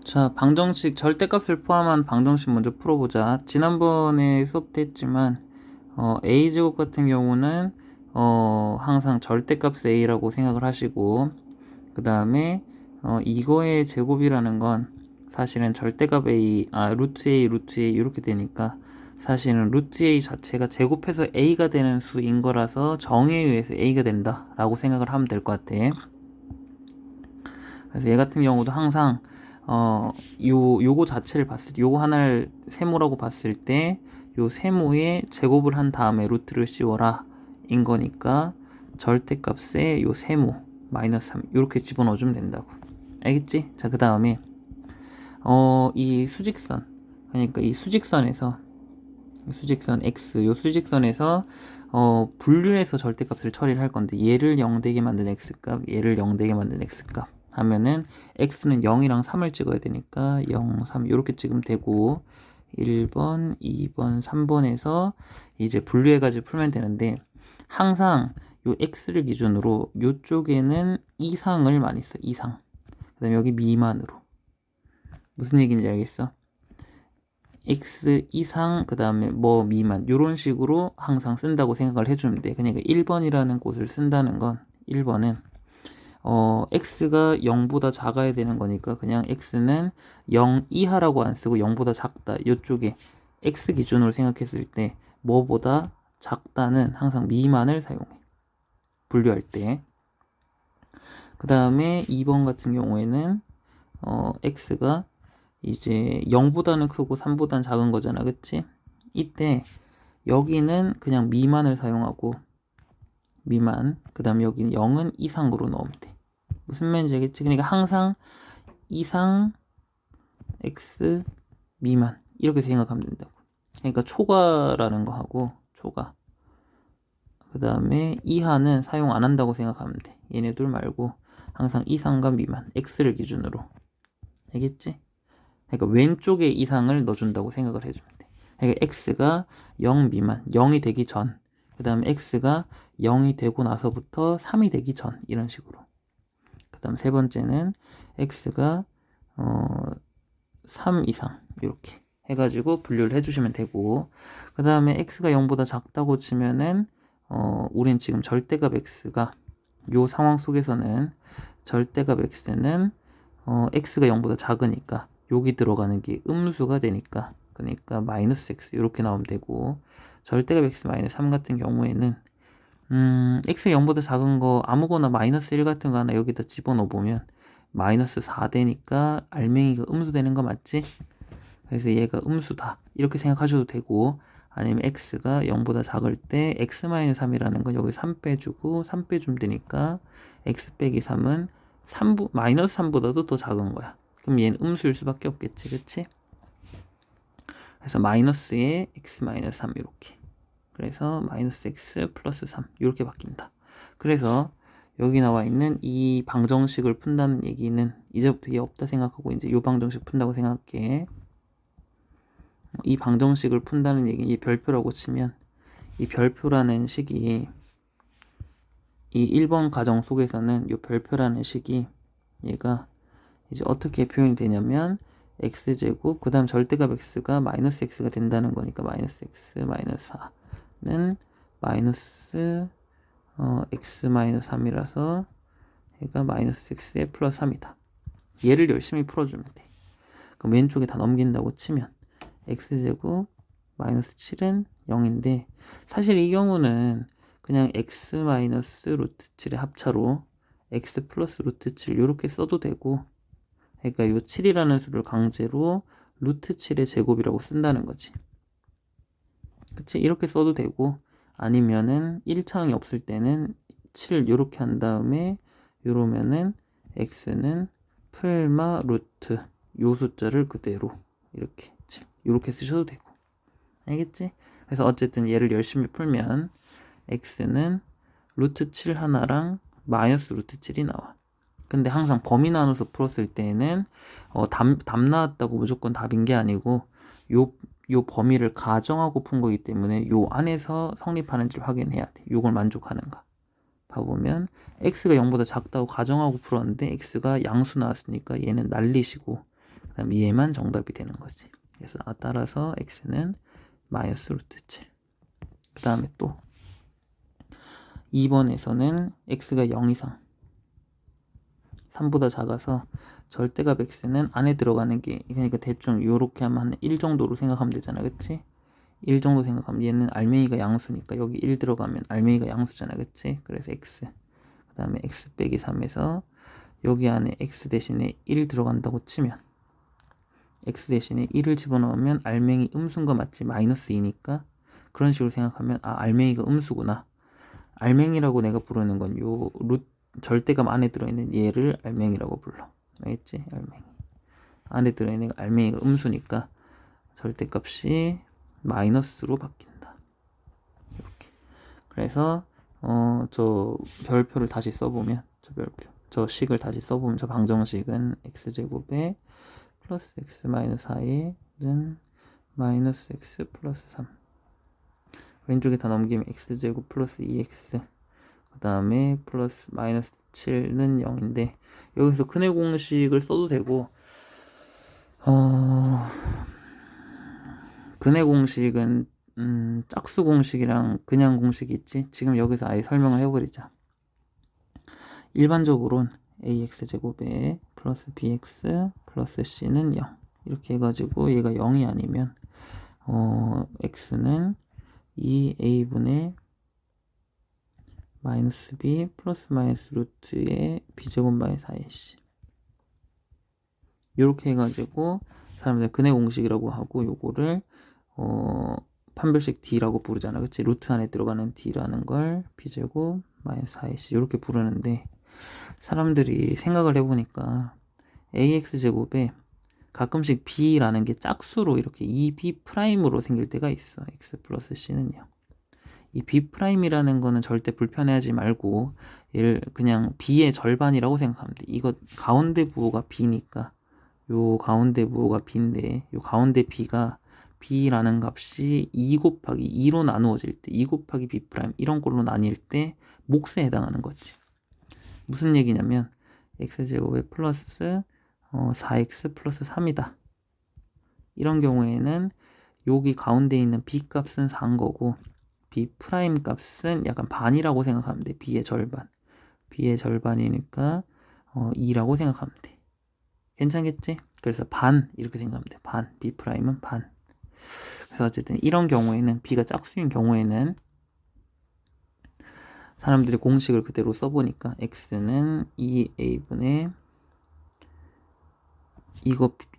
자, 방정식 절대값을 포함한 방정식 먼저 풀어보자. 지난번에 수업 때 했지만 a제곱 같은 경우는 항상 절대값 a라고 생각을 하시고, 그 다음에 이거의 제곱이라는 건 사실은 절대값 a, 루트 a 이렇게 되니까 사실은 루트 a 자체가 제곱해서 a가 되는 수인 거라서 정의에 의해서 a가 된다 라고 생각을 하면 될 것 같아. 그래서 얘 같은 경우도 항상 요거 자체를 봤을 때, 요거 하나를 세모라고 봤을 때 요 세모에 제곱을 한 다음에 루트를 씌워라 인 거니까 절대값에 요 세모 마이너스 3 이렇게 집어넣어주면 된다고. 알겠지? 자, 그 다음에 이 수직선, 그러니까 이 수직선에서 수직선 x, 요 수직선에서 분류해서 절대값을 처리를 할 건데, 얘를 0 되게 만든 x값, 얘를 0 되게 만든 x값 하면은 x는 0이랑 3을 찍어야 되니까 0, 3 이렇게 찍으면 되고, 1번, 2번, 3번에서 이제 분류해가지고 풀면 되는데, 항상 요 x를 기준으로 요쪽에는 이상을 많이 써. 이상. 그 다음에 여기 미만으로. 무슨 얘기인지 알겠어? x 이상, 그 다음에 뭐 미만, 요런 식으로 항상 쓴다고 생각을 해주면 돼. 그러니까 1번이라는 곳을 쓴다는 건, 1번은 x가 0보다 작아야 되는 거니까 그냥 x는 0 이하라고 안 쓰고 0보다 작다, 요쪽에 x 기준으로 생각했을 때 뭐보다 작다는 항상 미만을 사용해, 분류할 때. 그 다음에 2번 같은 경우에는 x가 이제 0보다는 크고 3보다는 작은 거잖아, 그치? 이때 여기는 그냥 미만을 사용하고, 미만, 그 다음에 여기는 0은 이상으로 넣으면 돼. 무슨 말인지 알겠지? 그러니까 항상 이상, x, 미만 이렇게 생각하면 된다고. 그러니까 초과라는 거 하고, 초과, 그 다음에 이하는 사용 안 한다고 생각하면 돼. 얘네들 말고 항상 이상과 미만, x를 기준으로. 알겠지? 그러니까 왼쪽에 이상을 넣어준다고 생각을 해주면 돼. 그러니까 x가 0 미만, 0이 되기 전, 그 다음에 x가 0이 되고 나서부터 3이 되기 전, 이런 식으로. 그 다음 세 번째는 x가 3 이상, 이렇게 해가지고 분류를 해주시면 되고, 그 다음에 x가 0보다 작다고 치면은 우린 지금 절대값 x가, 요 상황 속에서는 절대값 x는 x가 0보다 작으니까 여기 들어가는 게 음수가 되니까, 그러니까 마이너스 x 이렇게 나오면 되고, 절대값 x 마이너스 3 같은 경우에는 x가 0보다 작은 거 아무거나 마이너스 1 같은 거 하나 여기다 집어넣어 보면 마이너스 4 되니까 알맹이가 음수 되는 거 맞지? 그래서 얘가 음수다 이렇게 생각하셔도 되고, 아니면 x가 0보다 작을 때 x 마이너스 3이라는 건 여기 3 빼주고 3 빼주면 되니까 x 빼기 3은 마이너스 3보다도 더 작은 거야. 그럼 얘는 음수일 수밖에 없겠지, 그치? 그래서 마이너스에 x 마이너스 3 이렇게. 그래서 마이너스 x 플러스 3 이렇게 바뀐다. 그래서 여기 나와 있는 이 방정식을 푼다는 얘기는 이제부터 얘 없다 생각하고 이제 이 방정식 푼다고 생각해. 이 방정식을 푼다는 얘기, 이 별표라고 치면 이 별표라는 식이, 이 1번 가정 속에서는 이 별표라는 식이 얘가 이제 어떻게 표현이 되냐면 x제곱, 그 다음 절대값 x가 마이너스 x가 된다는 거니까 마이너스 x 마이너스 4는 마이너스 x 마이너스 3이라서 얘가 마이너스 x에 플러스 3이다. 얘를 열심히 풀어주면 돼. 그럼 왼쪽에 다 넘긴다고 치면 x제곱 마이너스 7은 0인데, 사실 이 경우는 그냥 x 마이너스 루트 7의 합차로 x 플러스 루트 7 이렇게 써도 되고, 그러니까 요 7이라는 수를 강제로 루트 7의 제곱이라고 쓴다는 거지. 그치? 이렇게 써도 되고, 아니면은 1차항이 없을 때는 7 이렇게 한 다음에 이러면은 x는 풀마 루트 요 숫자를 그대로 이렇게 7 이렇게 쓰셔도 되고. 알겠지? 그래서 어쨌든 얘를 열심히 풀면 x는 루트 7 하나랑 마이너스 루트 7이 나와. 근데 항상 범위 나눠서 풀었을 때는 답 나왔다고 무조건 답인 게 아니고 요 범위를 가정하고 푼 거기 때문에 요 안에서 성립하는지를 확인해야 돼. 요걸 만족하는가. 봐보면 x가 0보다 작다고 가정하고 풀었는데 x가 양수 나왔으니까 얘는 날리시고, 그 그다음 얘만 정답이 되는 거지. 그래서 따라서 x는 마이너스 루트 7. 그 다음에 또 2번에서는 x가 0 이상 3보다 작아서 절대값 x는 안에 들어가는 게, 그러니까 대충 요렇게 하면 한 1 정도로 생각하면 되잖아, 그치? 1 정도 생각하면 얘는 알맹이가 양수니까 여기 1 들어가면 알맹이가 양수잖아, 그치? 그래서 x, 그 다음에 x 빼기 3에서 여기 안에 x 대신에 1 들어간다고 치면 x 대신에 1을 집어넣으면 알맹이 음수인 거 맞지? 마이너스 2니까 그런 식으로 생각하면 알맹이가 음수구나. 알맹이라고 내가 부르는 건 요 절대값 안에 들어있는 얘를 알맹이라고 불러. 알겠지? 알맹이. 안에 들어있는 알맹이가 음수니까 절대값이 마이너스로 바뀐다. 이렇게. 그래서 저 별표를 다시 써보면, 저 식을 다시 써보면, 저 방정식은 x제곱에 플러스 x 마이너스 4에는 마이너스 x 플러스 3, 왼쪽에 다 넘기면 x제곱 플러스 2x, 그 다음에 플러스 마이너스 7는 0인데 여기서 근해 공식을 써도 되고, 근해 공식은 짝수 공식이랑 그냥 공식이 있지. 지금 여기서 아예 설명을 해버리자. 일반적으로는 ax제곱에 플러스 bx 플러스 c는 0 이렇게 해가지고 얘가 0이 아니면 x는 2a분의 마이너스 b 플러스 마이너스 루트의 b제곱 마이너스 4ac 이렇게 해가지고 사람들 근해 공식이라고 하고, 요거를 판별식 d라고 부르잖아, 그치? 루트 안에 들어가는 d라는 걸 b제곱 마이너스 4ac 이렇게 부르는데, 사람들이 생각을 해보니까 ax제곱에 가끔씩 b라는 게 짝수로 이렇게 2b'으로 생길 때가 있어. x 플러스 c는 0. 이 b'이라는 거는 절대 불편해하지 말고 얘를 그냥 b의 절반이라고 생각하면 돼. 이거 가운데 부호가 b니까 요 가운데 부호가 b인데, 요 가운데 b가 b라는 값이 2 곱하기 2로 나누어질 때, 2 곱하기 b' 이런 걸로 나뉠 때 몫에 해당하는 거지. 무슨 얘기냐면 x제곱에 플러스 4x 플러스 3이다. 이런 경우에는 여기 가운데 있는 b 값은 4인 거고 b 프라임 값은 약간 반이라고 생각하면 돼. b의 절반. b의 절반이니까 2라고 생각하면 돼. 괜찮겠지? 그래서 반 이렇게 생각하면 돼. 반. b 프라임은 반. 그래서 어쨌든 이런 경우에는 b가 짝수인 경우에는 사람들이 공식을 그대로 써보니까 x는 2a분의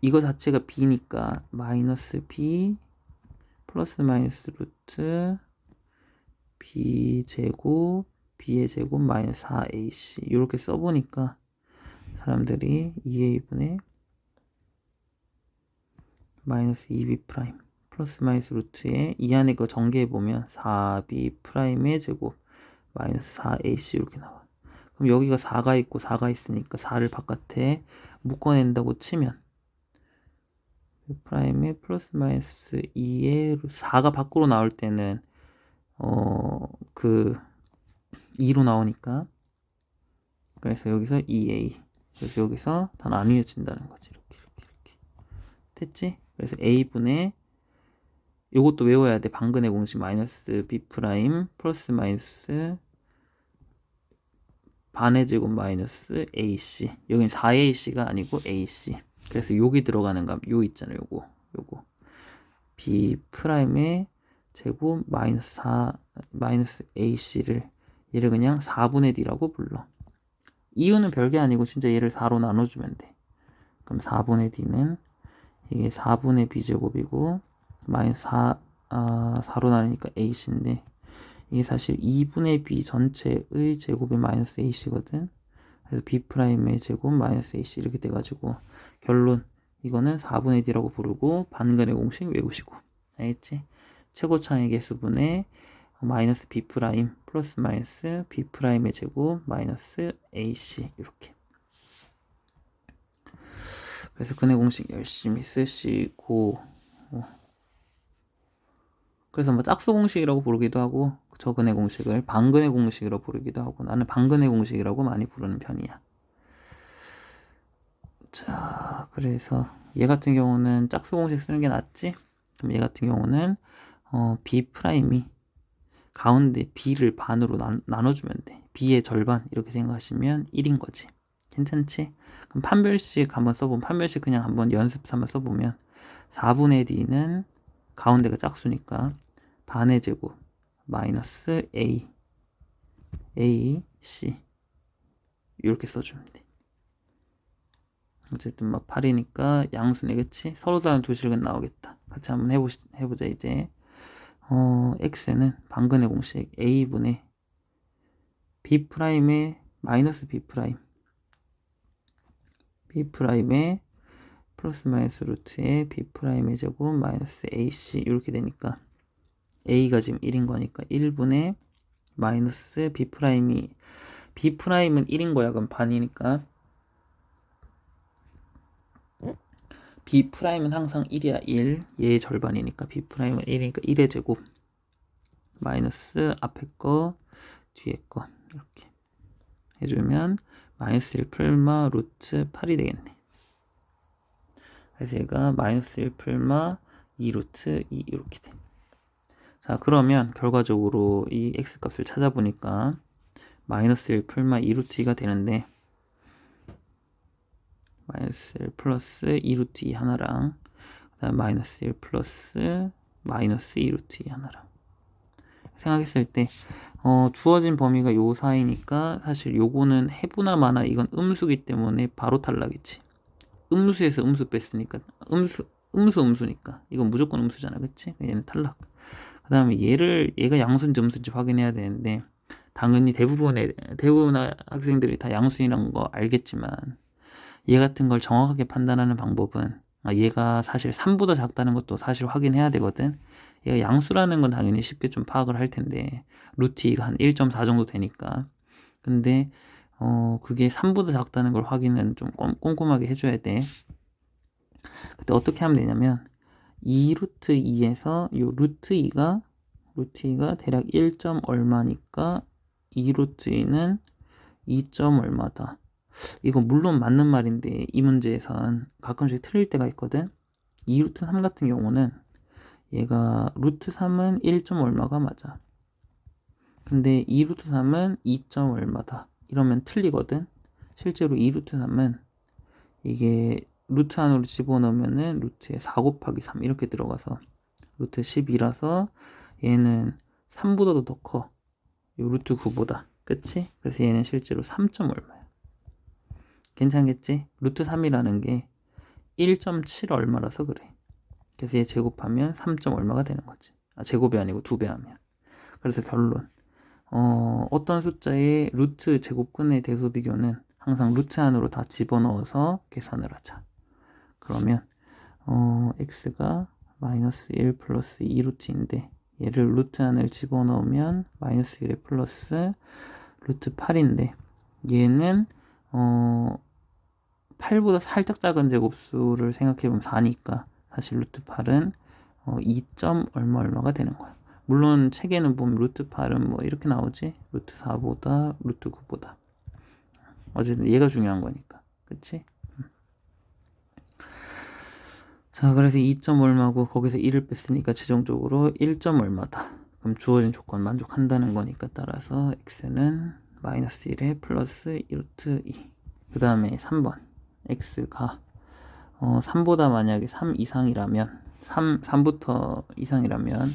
이거 자체가 b니까 마이너스 b 플러스 마이너스 루트 b제곱 b의 제곱 마이너스 4ac 이렇게 써보니까 사람들이 2a분의 마이너스 2b 프라임 플러스 마이너스 루트에 이 안에 거 전개해보면 4b 프라임의 제곱 마이너스 4ac 이렇게 나와. 그럼 여기가 4가 있고 4가 있으니까 4를 바깥에 묶어낸다고 치면 프라임에 플러스 마이너스 2에 4가 밖으로 나올 때는 2로 나오니까, 그래서 여기서 2a, 그래서 여기서 다 나뉘어진다는 거지. 이렇게 됐지? 그래서 a분의 요것도 외워야 돼. 방근의 공식 마이너스 b 프라임 플러스 마이너스 반의 제곱 마이너스 ac, 여긴 4ac가 아니고 ac. 그래서 여기 들어가는 값 요 있잖아요. 요거 b 프라임의 제곱 마이너스 4 마이너스 ac를 얘를 그냥 4분의 d라고 불러. 이유는 별게 아니고 진짜 얘를 4로 나눠주면 돼. 그럼 4분의 d는 이게 4분의 b제곱이고 마이너스 4로 나누니까 ac인데, 이게 사실 2분의 b 전체의 제곱이 마이너스 ac거든. 그래서 b'의 제곱 마이너스 ac 이렇게 돼가지고 결론 이거는 4분의 d라고 부르고 반근의 공식 외우시고. 알겠지? 최고 차의 개수분의 마이너스 b' 플러스 마이너스 b'의 제곱 마이너스 ac 이렇게. 그래서 근해 공식 열심히 쓰시고, 그래서 뭐 짝수 공식이라고 부르기도 하고 저 근해 공식을 반근해 공식이라고 부르기도 하고, 나는 반근해 공식이라고 많이 부르는 편이야. 자, 그래서 얘 같은 경우는 짝수 공식 쓰는 게 낫지? 그럼 얘 같은 경우는 b 프라임이 가운데 b를 반으로 나눠주면 돼. b의 절반 이렇게 생각하시면 1인 거지. 괜찮지? 그럼 판별식 한번 써보면, 판별식 그냥 한번 연습 삼아 써보면 4분의 d는 가운데가 짝수니까 반의 제곱 마이너스 a c 이렇게 써주면 돼. 어쨌든 막 8이니까 양수네, 그치? 서로 다른 두 실근 나오겠다. 같이 한번 해보자 이제. x는 방근의 공식 a분의 b'의 마이너스 b'의 플러스 마이너스 루트의 b'의 제곱 마이너스 ac 이렇게 되니까 a가 지금 1인 거니까 1분의 마이너스 b'은 1인 거야. 그럼 반이니까 b'은 항상 1이야. 1 얘의 절반이니까 b'은 1이니까 1의 제곱 마이너스 앞에 거 뒤에 거 이렇게 해주면 마이너스 1 풀마 루트 8이 되겠네. 그래서 얘가 마이너스 1 풀마 2 루트 2 이렇게 돼. 자, 그러면 결과적으로 이 x 값을 찾아보니까 마이너스 1 풀마 2 루트 2가 되는데, 마이너스 1 플러스 2 루트 2 하나랑 그 다음 마이너스 1 플러스 마이너스 2 루트 2 하나랑 생각했을 때 주어진 범위가 요 사이니까 사실 요거는 해부나 마나 이건 음수기 때문에 바로 탈락이지. 음수에서 음수 뺐으니까 음수니까 이건 무조건 음수잖아, 그치? 얘는 탈락. 그 다음에 얘가 양수인지 음수인지 확인해야 되는데, 당연히 대부분 학생들이 다 양수이란 거 알겠지만 얘 같은 걸 정확하게 판단하는 방법은, 얘가 사실 3보다 작다는 것도 사실 확인해야 되거든. 얘가 양수라는 건 당연히 쉽게 좀 파악을 할 텐데 루트 2가 한 1.4 정도 되니까. 근데 그게 3보다 작다는 걸 확인은 좀 꼼꼼하게 해줘야 돼. 그때 어떻게 하면 되냐면 2루트 2에서 요 루트 2가 대략 1. 얼마니까 2루트 2는 2. 얼마다. 이거 물론 맞는 말인데 이 문제에선 가끔씩 틀릴 때가 있거든. 2루트 3 같은 경우는 얘가 루트 3은 1. 얼마가 맞아. 근데 2루트 3은 2. 얼마다 이러면 틀리거든. 실제로 2루트 3은 이게 루트 안으로 집어넣으면은 루트에 4 곱하기 3 이렇게 들어가서 루트 12라서 얘는 3보다도 더 커. 요 루트 9보다. 그치? 그래서 얘는 실제로 3. 얼마야. 괜찮겠지? 루트 3이라는 게 1.7 얼마라서 그래. 그래서 얘 제곱하면 3. 얼마가 되는 거지. 제곱이 아니고 2배 하면. 그래서 결론. 어떤 숫자의 루트 제곱근의 대소 비교는 항상 루트 안으로 다 집어넣어서 계산을 하자. 그러면 x가 마이너스 1 플러스 2 루트인데 얘를 루트 안을 집어넣으면 마이너스 1에 플러스 루트 8인데 얘는 8보다 살짝 작은 제곱수를 생각해보면 4니까 사실 루트 8은 2. 얼마가 되는 거야. 물론 책에는 보면 루트 8은 뭐 이렇게 나오지. 루트 4보다 루트 9보다. 어쨌든 얘가 중요한 거니까. 그치? 자, 그래서 2. 얼마고 거기서 1을 뺐으니까 최종적으로 1. 얼마다. 그럼 주어진 조건 만족한다는 거니까 따라서 x는 마이너스 1에 플러스 2루트 2. 그 다음에 3번 x가 3보다 만약에 3 이상이라면 3부터 이상이라면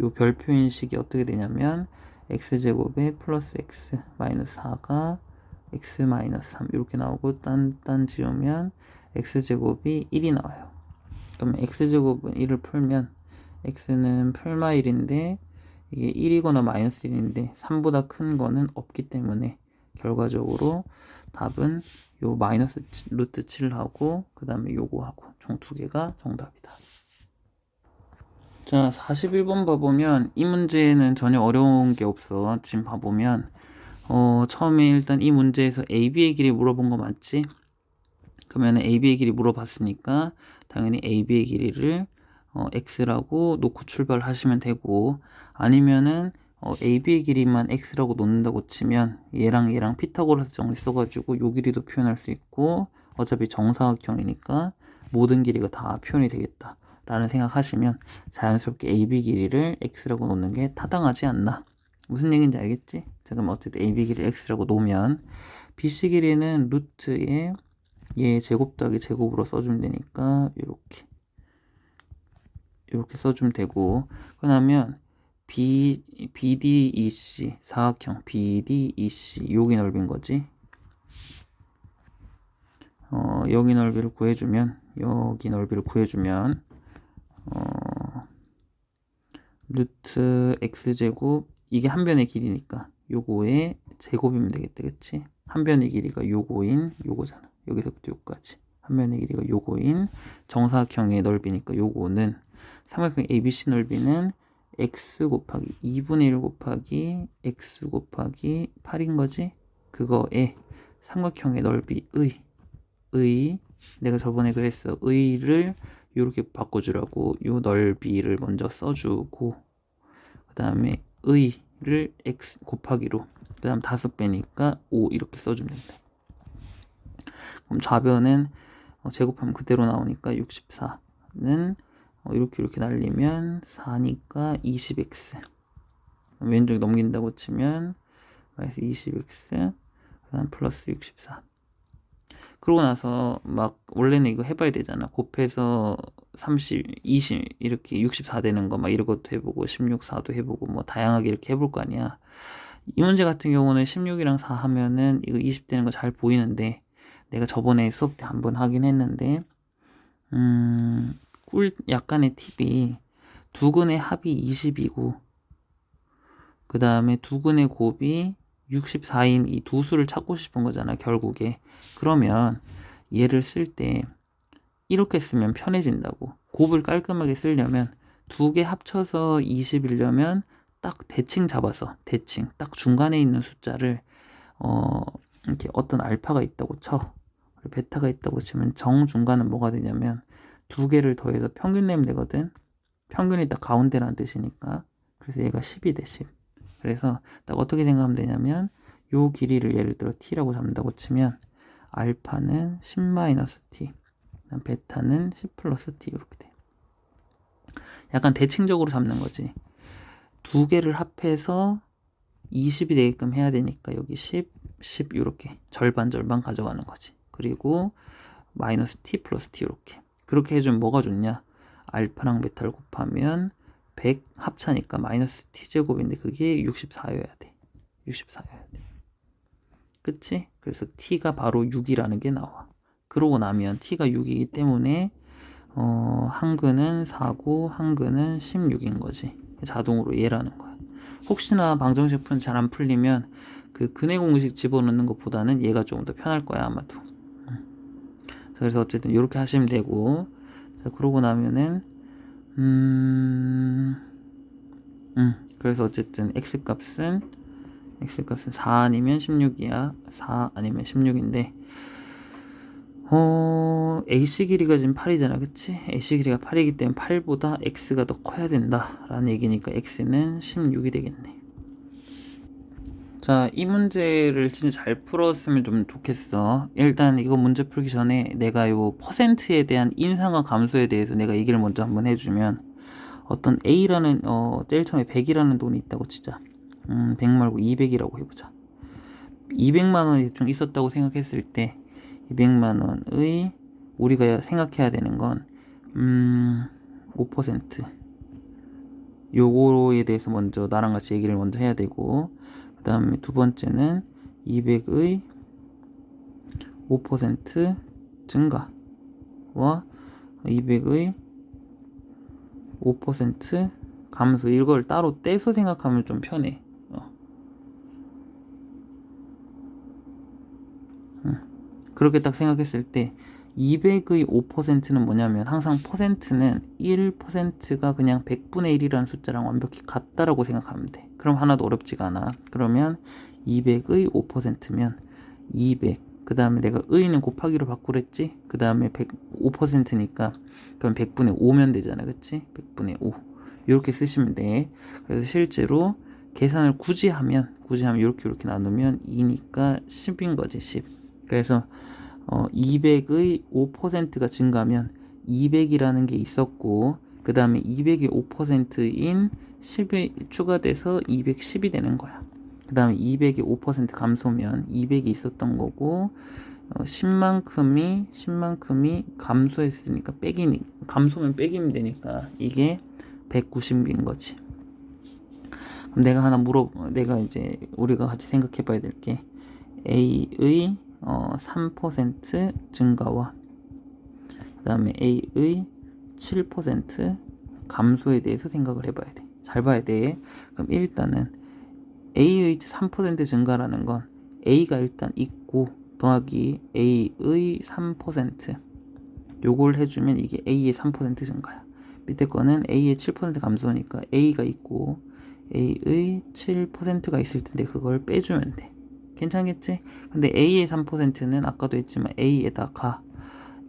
요 별표인식이 어떻게 되냐면 x제곱에 플러스 x 마이너스 4가 x 마이너스 3 이렇게 나오고 딴 지우면 x제곱이 1이 나와요. 그러면 x제곱은 1을 풀면 x는 풀마 1인데 이게 1이거나 마이너스 1인데 3보다 큰 거는 없기 때문에 결과적으로 답은 요 마이너스 루트 7하고 그 다음에 요거하고 총 2개가 정답이다. 자, 41번 봐보면 이 문제는 전혀 어려운 게 없어. 지금 봐보면 처음에 일단 이 문제에서 AB의 길이 물어본 거 맞지? 그러면 AB의 길이 물어봤으니까 당연히 AB의 길이를 X라고 놓고 출발하시면 되고, 아니면은 AB의 길이만 X라고 놓는다고 치면 얘랑 피타고라스 정리 써가지고 요 길이도 표현할 수 있고, 어차피 정사각형이니까 모든 길이가 다 표현이 되겠다 라는 생각하시면 자연스럽게 AB 길이를 x라고 놓는 게 타당하지 않나. 무슨 얘기인지 알겠지? 자, 그럼 어쨌든 AB 길이를 x라고 놓으면 BC 길이는 루트에 얘 제곱 더하기 제곱으로 써주면 되니까 이렇게 써주면 되고, 그러면 BDEC 사각형 BDEC 여기 넓인 거지. 여기 넓이를 구해주면 루트 x제곱, 이게 한 변의 길이니까 요거의 제곱이면 되겠다, 그치? 한 변의 길이가 요거인 요거잖아. 여기서부터 요까지 한 변의 길이가 요거인 정사각형의 넓이니까 요거는 삼각형 ABC 넓이는 x 곱하기 2분의 1 곱하기 x 곱하기 8인 거지. 그거에 삼각형의 넓이의 내가 저번에 그랬어. 의를 이렇게 바꿔주라고 요 넓이를 먼저 써주고, 그 다음에 의를 x 곱하기로, 그 다음 5배니까 5 이렇게 써주면 된다. 그럼 좌변은 제곱하면 그대로 나오니까 64는 이렇게 날리면 4니까 20x, 왼쪽 넘긴다고 치면 마이너스 20x, 그 다음 플러스 64. 그러고 나서 막 원래는 이거 해봐야 되잖아. 곱해서 30, 20 이렇게 64 되는 거 막 이런 것도 해보고 16, 4도 해보고 뭐 다양하게 이렇게 해볼 거 아니야. 이 문제 같은 경우는 16이랑 4 하면은 이거 20 되는 거 잘 보이는데, 내가 저번에 수업 때 한번 하긴 했는데 약간의 팁이 두근의 합이 20이고 그 다음에 두근의 곱이 64인 이 두 수를 찾고 싶은 거잖아 결국에. 그러면 얘를 쓸 때 이렇게 쓰면 편해진다고. 곱을 깔끔하게 쓰려면 두 개 합쳐서 20이려면 딱 대칭 잡아서, 대칭 딱 중간에 있는 숫자를 이렇게 어떤 알파가 있다고 쳐, 그리고 베타가 있다고 치면 정중간은 뭐가 되냐면 두 개를 더해서 평균 내면 되거든. 평균이 딱 가운데라는 뜻이니까. 그래서 얘가 10이 돼, 10. 그래서 딱 어떻게 생각하면 되냐면 요 길이를 예를 들어 t라고 잡는다고 치면 알파는 10-t, 베타는 10 플러스 t 이렇게 돼. 약간 대칭적으로 잡는 거지. 두 개를 합해서 20이 되게끔 해야 되니까 여기 10, 10 이렇게 절반 가져가는 거지. 그리고 마이너스 t 플러스 t 이렇게. 그렇게 해주면 뭐가 좋냐? 알파랑 베타를 곱하면 100 합차니까 마이너스 t제곱인데 그게 64여야 돼. 64여야 돼. 그치? 그래서 t가 바로 6이라는 게 나와. 그러고 나면 t가 6이기 때문에 한근은 4고 한근은 16인 거지. 자동으로 얘라는 거야. 혹시나 방정식 푸는 잘 안 풀리면 그 근해 공식 집어넣는 것보다는 얘가 조금 더 편할 거야 아마도. 그래서 어쨌든 이렇게 하시면 되고, 자 그러고 나면은 그래서 어쨌든 x값은 4 아니면 16이야. 4 아니면 16인데 AC 길이가 지금 8이잖아, 그치? AC 길이가 8이기 때문에 8보다 x가 더 커야 된다 라는 얘기니까 x는 16이 되겠네. 자, 이 문제를 진짜 잘 풀었으면 좀 좋겠어. 일단 이거 문제 풀기 전에 내가 요 퍼센트에 대한 인상과 감소에 대해서 내가 얘기를 먼저 한번 해주면, 어떤 A라는 제일 처음에 100이라는 돈이 있다고 치자. 100 말고 200이라고 해보자. 200만 원이 대충 있었다고 생각했을 때 200만 원의 우리가 생각해야 되는 건 5% 요거에 대해서 먼저 나랑 같이 얘기를 먼저 해야 되고, 그 다음에 두 번째는 200의 5% 증가와 200의 5% 감소, 이걸 따로 떼서 생각하면 좀 편해. 그렇게 딱 생각했을 때 200의 5%는 뭐냐면, 항상 퍼센트는 1%가 그냥 100분의 1이라는 숫자랑 완벽히 같다라고 생각하면 돼. 그럼 하나도 어렵지가 않아. 그러면 200의 5%면 200, 그 다음에 내가 의는 곱하기로 바꾸랬지. 그 다음에 5%니까 그럼 100분의 5면 되잖아, 그치? 100분의 5 이렇게 쓰시면 돼. 그래서 실제로 계산을 굳이 하면 이렇게 나누면 2니까 10인 거지, 10. 그래서 200의 5%가 증가하면 200이라는 게 있었고 그 다음에 200이 5%인 10이 추가돼서 210이 되는 거야. 그 다음에 200이 5% 감소면 200이 있었던 거고 10만큼이 감소했으니까 감소면 빼기면 되니까 이게 190인 거지. 그럼 내가 이제 우리가 같이 생각해 봐야 될 게 A의 3% 증가와 그 다음에 A의 7% 감소에 대해서 생각을 해봐야 돼. 잘 봐야 돼. 그럼 일단은 A의 3% 증가라는 건 A가 일단 있고 더하기 A의 3% 요걸 해주면 이게 A의 3% 증가야. 밑에 거는 A의 7% 감소니까 A가 있고 A의 7%가 있을 텐데 그걸 빼주면 돼. 괜찮겠지? 근데 A의 3%는 아까도 했지만 A에다가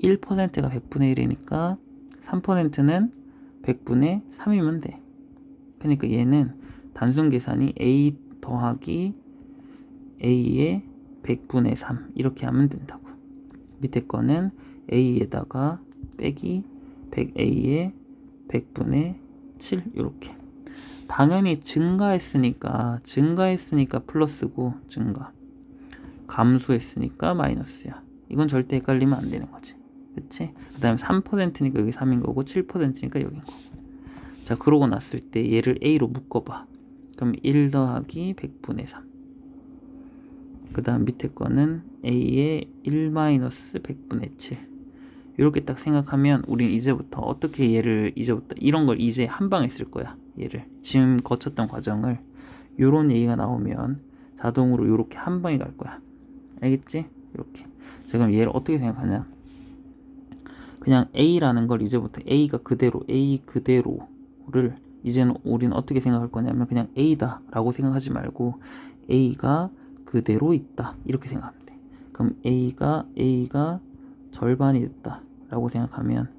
1%가 100분의 1이니까 3%는 100분의 3이면 돼. 그러니까 얘는 단순 계산이 A 더하기 A의 100분의 3 이렇게 하면 된다고. 밑에 거는 A에다가 빼기 100A의 100분의 7 이렇게. 당연히 증가했으니까 플러스고 감소했으니까 마이너스야. 이건 절대 헷갈리면 안 되는 거지. 그치? 그 다음에 3%니까 여기 3인 거고 7%니까 여긴 거고. 자, 그러고 났을 때 얘를 A로 묶어봐. 그럼 1 더하기 100분의 3. 그 다음 밑에 거는 A의 1 마이너스 100분의 7. 이렇게 딱 생각하면 우린 이제부터 어떻게 이런 걸 이제 한 방에 쓸 거야. 얘를 지금 거쳤던 과정을 요런 얘기가 나오면 자동으로 요렇게 한 방에 갈 거야. 알겠지? 이렇게. 자, 그럼 얘를 어떻게 생각하냐? 그냥 A라는 걸 이제부터 A 그대로를 이제는 우린 어떻게 생각할 거냐면 그냥 A다 라고 생각하지 말고 A가 그대로 있다 이렇게 생각하면 돼. 그럼 A가 절반이 됐다 라고 생각하면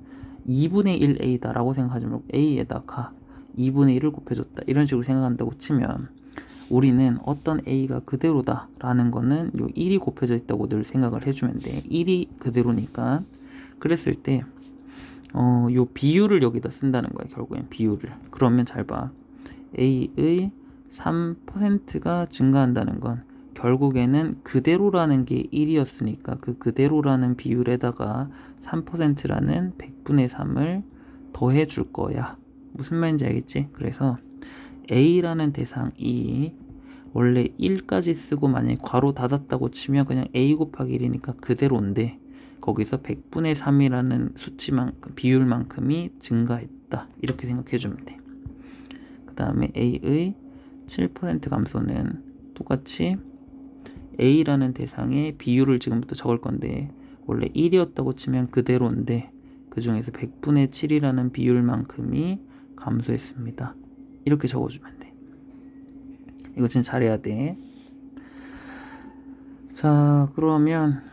2분의 1 A다 라고 생각하지 말고 A에다가 2분의 1을 곱해줬다 이런 식으로 생각한다고 치면 우리는 어떤 A가 그대로다 라는 거는 요 1이 곱해져 있다고 늘 생각을 해주면 돼. 1이 그대로니까 그랬을 때 요 비율을 여기다 쓴다는 거야. 결국엔 비율을. 그러면 잘 봐. A의 3%가 증가한다는 건 결국에는 그대로라는 게 1이었으니까 그 그대로라는 비율에다가 3%라는 100분의 3을 더해 줄 거야. 무슨 말인지 알겠지? 그래서 A라는 대상이 원래 1까지 쓰고 만약에 괄호 닫았다고 치면 그냥 A 곱하기 1이니까 그대로인데 거기서 100분의 3이라는 수치만큼 비율만큼이 증가했다 이렇게 생각해 주면 돼. 그 다음에 A의 7% 감소는 똑같이 A라는 대상의 비율을 지금부터 적을 건데 원래 1이었다고 치면 그대로인데 그 중에서 100분의 7이라는 비율만큼이 감소했습니다. 이렇게 적어주면 돼. 이거 진짜 잘해야 돼. 자, 그러면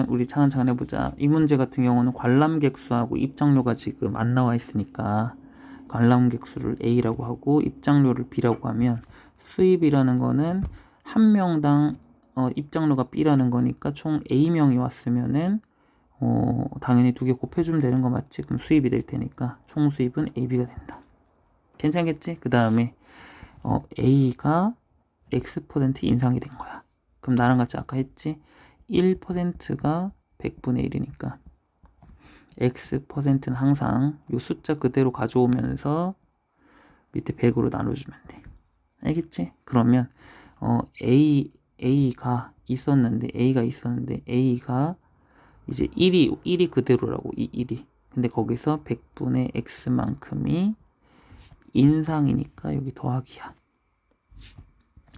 우리 차근차근 해보자. 이 문제 같은 경우는 관람객 수하고 입장료가 지금 안 나와 있으니까 관람객 수를 A라고 하고 입장료를 B라고 하면 수입이라는 거는 한 명당 입장료가 B라는 거니까 총 A명이 왔으면은 당연히 2개 곱해주면 되는 거 맞지? 그럼 수입이 될 테니까 총 수입은 AB가 된다. 괜찮겠지? 그 다음에 A가 X% 인상이 된 거야. 그럼 나랑 같이 아까 했지? 1%가 100분의 1이니까 X%는 항상 이 숫자 그대로 가져오면서 밑에 100으로 나눠주면 돼. 알겠지? 그러면 A가 있었는데 A가 이제 1이 그대로라고. 이 1이. 근데 거기서 100분의 X만큼이 인상이니까 여기 더하기야.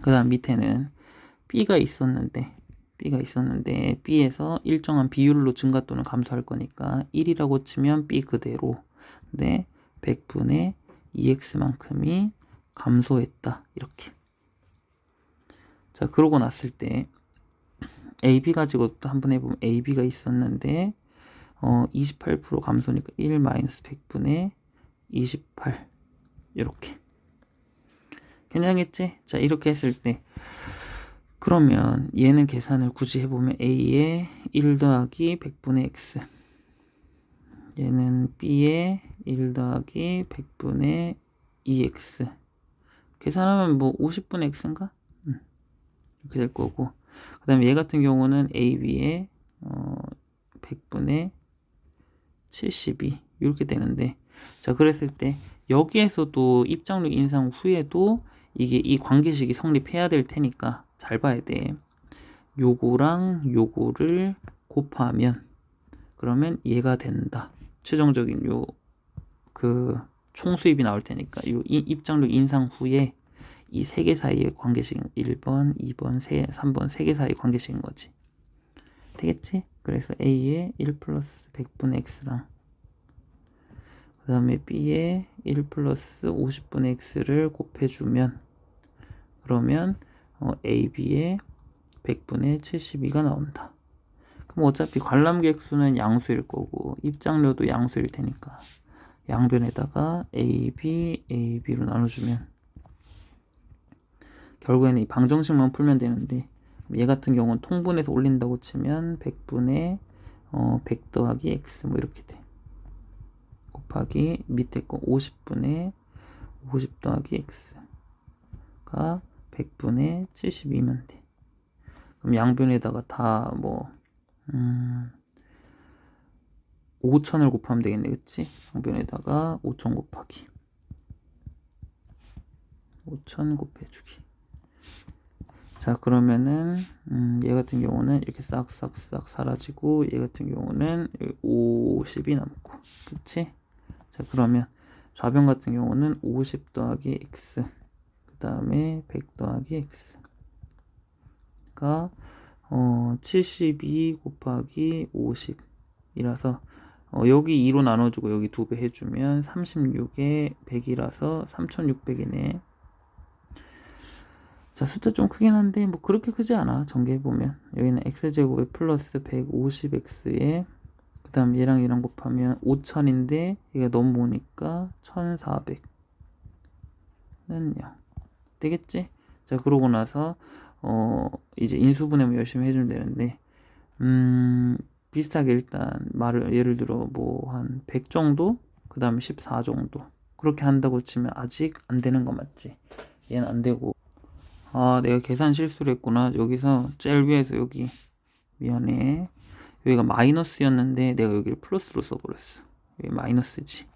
그 다음 밑에는 B가 있었는데 B에서 일정한 비율로 증가 또는 감소할 거니까 1이라고 치면 B 그대로. 근데 100분의 2X만큼이 감소했다. 이렇게. 자, 그러고 났을 때 AB 가지고 또 한번 해보면 AB가 있었는데 28% 감소니까 1 마이너스 100분의 28 이렇게. 괜찮겠지? 자, 이렇게 했을 때 그러면 얘는 계산을 굳이 해보면 A의 1 더하기 100분의 X, 얘는 B의 1 더하기 100분의 2X, 계산하면 뭐 50분의 X인가? 이렇게 될 거고, 그 다음에 얘 같은 경우는 AB의 100분의 72 이렇게 되는데, 자 그랬을 때 여기에서도 입장료 인상 후에도 이게 이 관계식이 성립해야 될 테니까 잘 봐야 돼. 요거랑 요거를 곱하면 그러면 얘가 된다. 최종적인 요 그 총수입이 나올 테니까 요 입장료 인상 후에 이 세 개 사이의 관계식 1번, 2번, 3번 세 개 사이의 관계식인 거지. 되겠지? 그래서 A의 1 플러스 100분의 X랑 그 다음에 B의 1 플러스 50분의 X를 곱해주면 그러면 AB의 100분의 72가 나온다. 그럼 어차피 관람객수는 양수일 거고 입장료도 양수일 테니까 양변에다가 AB로 나눠주면 결국에는 이 방정식만 풀면 되는데, 얘 같은 경우는 통분해서 올린다고 치면 100분의 100 더하기 X 뭐 이렇게 돼. 곱하기 밑에 거 50분의 50 더하기 X가 100분의 72면 돼. 그럼 양변에다가 다 뭐 5000을 곱하면 되겠네, 그치? 양변에다가 5000 곱하기 5000 곱해주기. 자 그러면은 얘 같은 경우는 이렇게 싹싹싹 사라지고 얘 같은 경우는 50이 남고, 그치? 자 그러면 좌변 같은 경우는 50 더하기 X 그 다음에 100 더하기 X가 72 곱하기 50이라서 여기 2로 나눠주고 여기 2배 해주면 36에 100이라서 3600이네. 자 숫자 좀 크긴 한데 뭐 그렇게 크지 않아. 전개해보면 여기는 x제곱에 플러스 150x에 그 다음 얘랑 얘랑 곱하면 5000인데 얘가 넘어오니까 1400는 0 되겠지? 자 그러고 나서 이제 인수분해만 열심히 해주면 되는데 비슷하게 일단 말을 예를 들어 뭐 한 100 정도 그 다음에 14 정도 그렇게 한다고 치면 아직 안 되는 거 맞지? 얘는 안 되고, 아 내가 계산 실수를 했구나. 여기서 제일 위에서 여기 미안해, 여기가 마이너스였는데 내가 여기를 플러스로 써버렸어. 여기 마이너스지.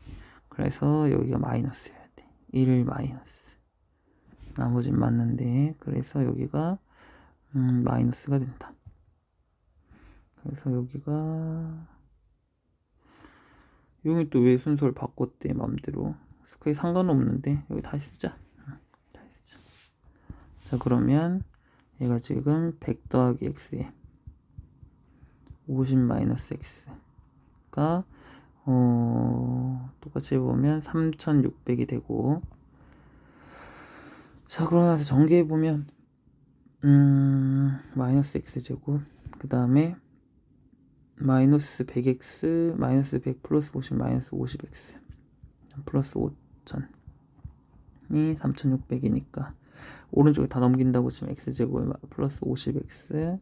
그래서 여기가 마이너스여야 돼. 1 마이너스, 나머진 맞는데 그래서 여기가 마이너스가 된다. 그래서 여기가 여기 또 왜 순서를 바꿨대 맘대로. 그게 상관없는데 여기 다시 쓰자. 자 그러면 얘가 지금 100 더하기 x에 50 마이너스 x가 똑같이 해보면 3600이 되고, 자 그러고 나서 전개해보면 마이너스 x제곱 그 다음에 마이너스 100x 마이너스 100 플러스 50 마이너스 50x 플러스 5000이 3600이니까 오른쪽에 다 넘긴다고 치면 x제곱 플러스 50x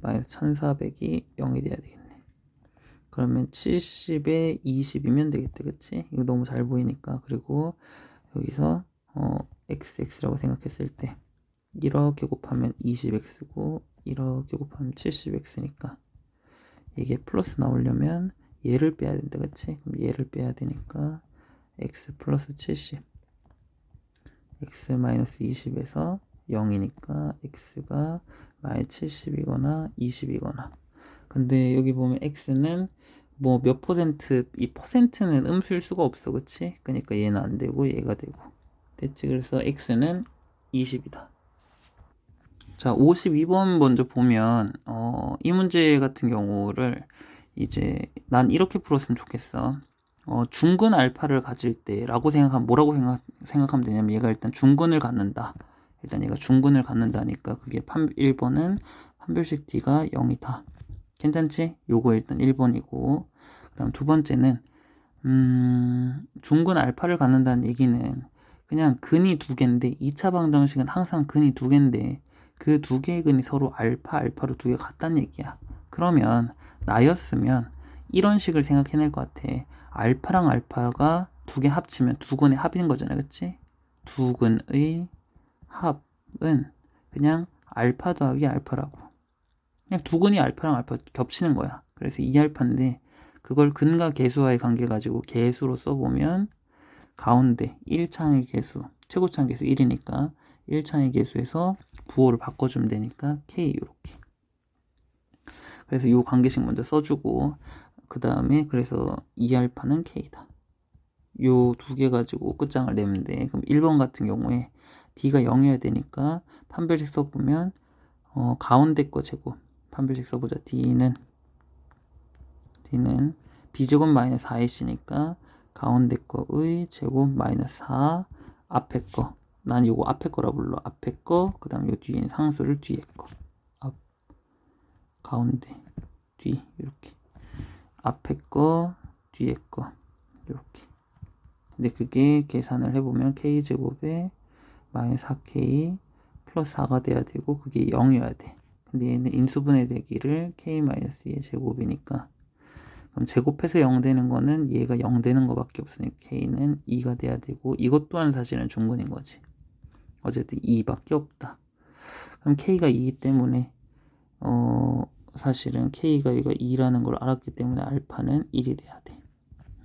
마이너스 1400이 0이 돼야 되겠네. 그러면 70에 20이면 되겠다, 그치? 이거 너무 잘 보이니까. 그리고 여기서 x라고 생각했을 때 이렇게 곱하면 20x고 이렇게 곱하면 70x니까 이게 플러스 나오려면 얘를 빼야 된다, 그치? 그럼 얘를 빼야 되니까 x 플러스 70 x 마이너스 20에서 0이니까 x가 마이너스 70이거나 20이거나. 근데 여기 보면 x는 뭐 몇 퍼센트, 이 퍼센트는 음수일 수가 없어, 그치? 그러니까 얘는 안 되고 얘가 되고 됐지? 그래서 x는 20이다. 자 52번 먼저 보면 이 문제 같은 경우를 이제 난 이렇게 풀었으면 좋겠어. 중근 알파를 가질 때 라고 생각하면 뭐라고 생각하면 되냐면 얘가 일단 중근을 갖는다. 일단 얘가 중근을 갖는다니까 그게 1번은 판별식 D가 0이다. 괜찮지? 요거 일단 1번이고, 그 다음 두 번째는 중근 알파를 갖는다는 얘기는 그냥 근이 두 개인데 2차 방정식은 항상 근이 두 개인데 그 두 개의 근이 서로 알파로 두 개가 같다는 얘기야. 그러면 나였으면 이런 식을 생각해낼 것 같아. 알파랑 알파가 두 개 합치면 두 근의 합인 거잖아, 그치? 두 근의 합은 그냥 알파 더하기 알파라고. 그냥 두 근이 알파랑 알파 겹치는 거야. 그래서 2알파인데 그걸 근과 계수와의 관계 가지고 계수로 써보면 가운데 1창의 계수, 최고창 계수 1이니까 1창의 계수에서 부호를 바꿔주면 되니까 K 이렇게. 그래서 이 관계식 먼저 써주고 그 다음에 그래서 2알파는 K다. 요 두 개 가지고 끝장을 내면 돼. 그럼 1번 같은 경우에 D가 0이어야 되니까 판별식 써보면 가운데 거 제곱 판별식 써보자. D는 B제곱 마이너스 4AC니까 가운데 거의 제곱 마이너스 4 앞에 거. 난 요거 앞에 거라 불러. 앞에 거, 그 다음 요 뒤에 있는 상수를 뒤에 거. 앞, 가운데, 뒤, 이렇게. 앞에 거, 뒤에 거. 이렇게. 근데 그게 계산을 해보면 K제곱에 마이너스 4K 플러스 4가 돼야 되고, 그게 0이어야 돼. 근데 얘는 인수분해 되기를 K-2의 제곱이니까. 그럼 제곱해서 0 되는 거는 얘가 0 되는 거밖에 없으니까 K는 2가 돼야 되고, 이것 또한 사실은 중근인 거지. 어쨌든 2밖에 없다. 그럼 K가 2이기 때문에 사실은 K가 여기가 2라는 걸 알았기 때문에 알파는 1이 돼야 돼.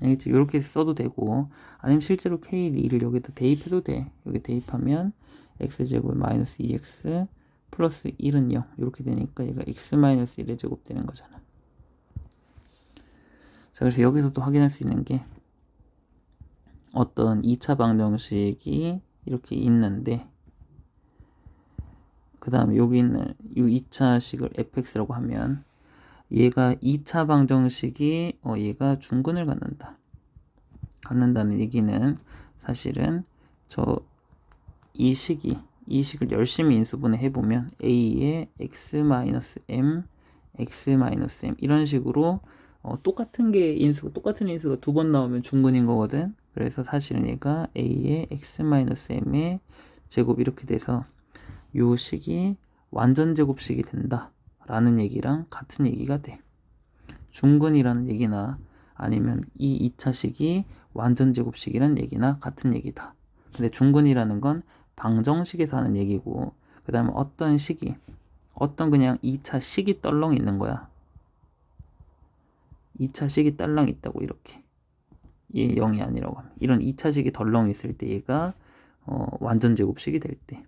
알겠지? 이렇게 써도 되고 아니면 실제로 K2를 여기다 대입해도 돼. 여기 대입하면 x제곱 마이너스 2x 플러스 1은 0 이렇게 되니까 얘가 x 마이너스 1의 제곱 되는 거잖아. 자, 그래서 여기서도 확인할 수 있는 게 어떤 2차 방정식이 이렇게 있는데 그 다음에 여기 있는 이 2차식을 fx라고 하면 얘가 2차 방정식이 얘가 중근을 갖는다는 얘기는 사실은 이 식을 열심히 인수분해 해보면 a의 x-m x-m 이런 식으로 똑같은 인수가 두 번 나오면 중근인 거거든. 그래서 사실은 얘가 a의 x-m의 제곱 이렇게 돼서 요 식이 완전 제곱식이 된다 라는 얘기랑 같은 얘기가 돼. 중근이라는 얘기나 아니면 이 2차식이 완전 제곱식이라는 얘기나 같은 얘기다. 근데 중근이라는 건 방정식에서 하는 얘기고 그 다음에 어떤 그냥 2차 식이 떨렁 있는 거야. 2차 식이 딸랑 있다고 이렇게. 얘 0이 아니라고 하면. 이런 2차 식이 덜렁 있을 때 얘가 완전 제곱식이 될 때.